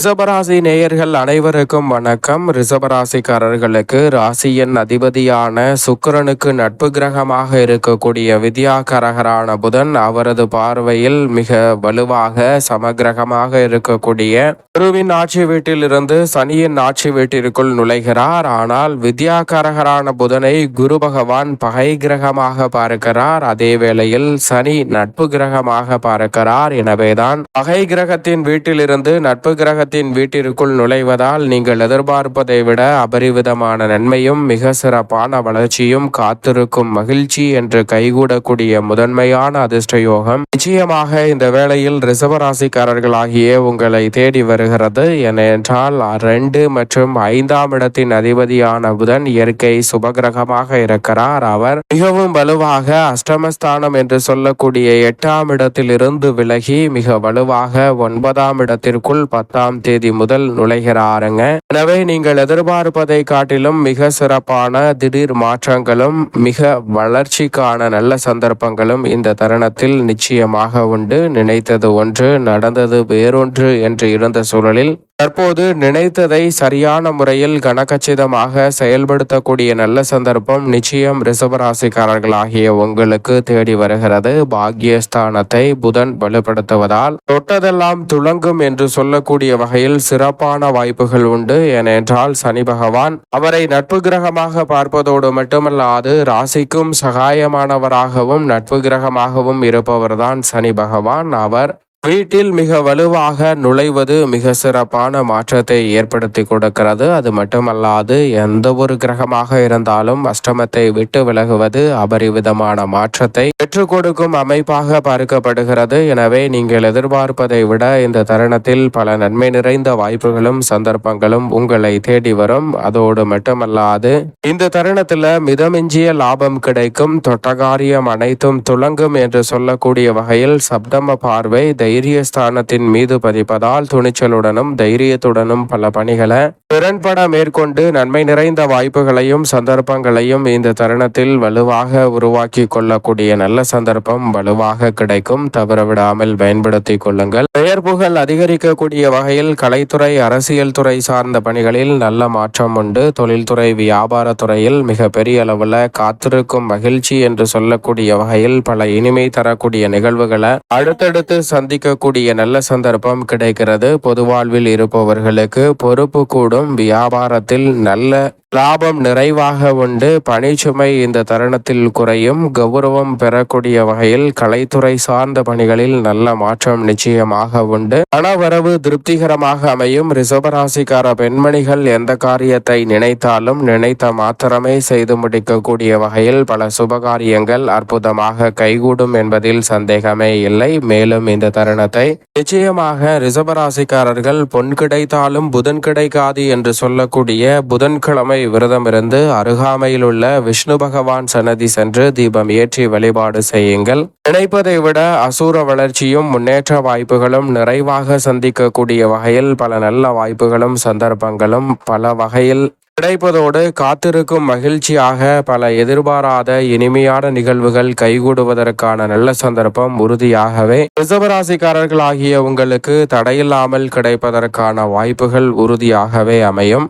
ரிஷபராசி நேயர்கள் அனைவருக்கும் வணக்கம். ரிஷபராசிக்காரர்களுக்கு ராசியின் அதிபதியான சுக்கிரனுக்கு நட்பு கிரகமாக இருக்கக்கூடிய வித்யாகரகரான புதன் அவரது பார்வையில் மிக வலுவாக சமகிரகமாக இருக்கக்கூடிய குருவின் ஆட்சி வீட்டிலிருந்து சனியின் ஆட்சி வீட்டிற்குள் நுழைகிறார். ஆனால் வித்யாகரகரான புதனை குரு பகவான் பகை கிரகமாக பார்க்கிறார். அதே வேளையில் சனி நட்பு கிரகமாக பார்க்கிறார். எனவேதான் பகை கிரகத்தின் வீட்டிலிருந்து நட்பு கிரகத்தின் வீட்டிற்குள் நுழைவதால் நீங்கள் எதிர்பார்ப்பதை விட அபரிவிதமான நன்மையும் மிக சிறப்பான வளர்ச்சியும் காத்திருக்கும் மகிழ்ச்சி என்று கைகூடக்கூடிய முதன்மையான அதிர்ஷ்ட யோகம் நிச்சயமாக இந்த வேளையில் ரிஷபராசிக்காரர்களாகிய உங்களை தேடி வருகிறது. ஏனென்றால் 2 மற்றும் 5ஆம் இடத்தின் அதிபதியான புதன் இயற்கை சுபகிரகமாக இருக்கிறார். அவர் மிகவும் வலுவாக அஷ்டமஸ்தானம் என்று சொல்லக்கூடிய 8ஆம் இடத்தில் இருந்து விலகி மிக வலுவாக 9ஆம் இடத்திற்குள் 10ஆம் தேதி முதல் நுழைகிறாருங்க. எனவே நீங்கள் எதிர்பார்ப்பதை காட்டிலும் மிக சிறப்பான திடீர் மாற்றங்களும் மிக வளர்ச்சிக்கான நல்ல சந்தர்ப்பங்களும் இந்த தருணத்தில் நிச்சயமாக உண்டு. நினைத்தது ஒன்று நடந்தது வேறொன்று என்று இருந்த சூழலில் தற்போது நினைத்ததை சரியான முறையில் கனகச்சிதமாக செயல்படுத்தக்கூடிய நல்ல சந்தர்ப்பம் நிச்சயம் ரிஷபராசிக்காரர்களாகிய உங்களுக்கு தேடி வருகிறது. பாக்கியஸ்தானத்தை புதன் வலுப்படுத்துவதால் தொட்டதெல்லாம் துளங்கும் என்று சொல்லக்கூடிய வகையில் சிறப்பான வாய்ப்புகள் உண்டு. ஏனென்றால் சனி பகவான் அவரை நட்பு கிரகமாக பார்ப்பதோடு மட்டுமல்லாது ராசிக்கும் சகாயமானவராகவும் நட்பு கிரகமாகவும் இருப்பவர்தான் சனி பகவான். அவர் வீட்டில் மிக வலுவாக நுழைவது மிக சிறப்பான மாற்றத்தை ஏற்படுத்தி கொடுக்கிறது. அது மட்டுமல்லாது எந்த ஒரு கிரகமாக இருந்தாலும் அஷ்டமத்தை விட்டு விலகுவது அபரிவிதமான மாற்றத்தை பெற்றுக் கொடுக்கும் அமைப்பாக பார்க்கப்படுகிறது. எனவே நீங்கள் எதிர்பார்ப்பதை விட இந்த தருணத்தில் பல நன்மை நிறைந்த வாய்ப்புகளும் சந்தர்ப்பங்களும் உங்களை தேடி வரும். அதோடு மட்டுமல்லாது இந்த தருணத்தில் மிதமிஞ்சிய லாபம் கிடைக்கும். தொட்டகாரியம் அனைத்தும் துளங்கும் என்று சொல்லக்கூடிய வகையில் சப்தம பார்வை தைரியஸ்தானத்தின் மீது பதிப்பதால் துணிச்சலுடனும் தைரியத்துடனும் பல பணிகளை திறன்பட மேற்கொண்டு நன்மை நிறைந்த வாய்ப்புகளையும் சந்தர்ப்பங்களையும் இந்த தருணத்தில் வலுவாக உருவாக்கி கொள்ளக்கூடிய நல்ல சந்தர்ப்பம் வலுவாக கிடைக்கும். தவறவிடாமல் பயன்படுத்திக் கொள்ளுங்கள். பெயர் புகழ் அதிகரிக்கக்கூடிய வகையில் கலைத்துறை அரசியல் துறை சார்ந்த பணிகளில் நல்ல மாற்றம் உண்டு. தொழில்துறை வியாபாரத்துறையில் மிக பெரிய அளவில் காத்திருக்கும் மகிழ்ச்சி என்று சொல்லக்கூடிய வகையில் பல இனிமை தரக்கூடிய நிகழ்வுகளை அடுத்தடுத்து சந்திக்கக்கூடிய நல்ல சந்தர்ப்பம் கிடைக்கிறது. பொது வாழ்வில் இருப்பவர்களுக்கு பொறுப்பு கூடும். வியாபாரத்தில் நல்ல லாபம் நிறைவாக உண்டு. பணிச்சுமை இந்த தருணத்தில் குறையும். கௌரவம் பெறக்கூடிய வகையில் கலைத்துறை சார்ந்த பணிகளில் நல்ல மாற்றம் நிச்சயமாக உண்டு. பணவரவு திருப்திகரமாக அமையும். ரிஷபராசிக்கார பெண்மணிகள் எந்த காரியத்தை நினைத்தாலும் நினைத்த மாத்திரமே செய்து முடிக்கக்கூடிய வகையில் பல சுபகாரியங்கள் அற்புதமாக கைகூடும் என்பதில் சந்தேகமே இல்லை. மேலும் இந்த தருணத்தை நிச்சயமாக ரிஷபராசிக்காரர்கள் பொன் கிடைத்தாலும் புதன் கிடைக்காது என்று சொல்லக்கூடிய புதன்கிழமை விரதம் இருந்து அருகாமையில் உள்ள விஷ்ணு பகவான் சன்னதி சென்று தீபம் ஏற்றி வழிபாடு செய்யுங்கள். நினைப்பதை விட அசூர வளர்ச்சியும் முன்னேற்ற வாய்ப்புகளும் நிறைவாக சந்திக்கக்கூடிய வகையில் பல நல்ல வாய்ப்புகளும் சந்தர்ப்பங்களும் பல வகையில் கிடைப்பதோடு காத்திருக்கும் மகிழ்ச்சியாக பல எதிர்பாராத இனிமையான நிகழ்வுகள் கைகூடுவதற்கான நல்ல சந்தர்ப்பம் உறுதியாகவே ரிஷபராசிக்காரர்களாகிய உங்களுக்கு தடையில்லாமல் கிடைப்பதற்கான வாய்ப்புகள் உறுதியாகவே அமையும்.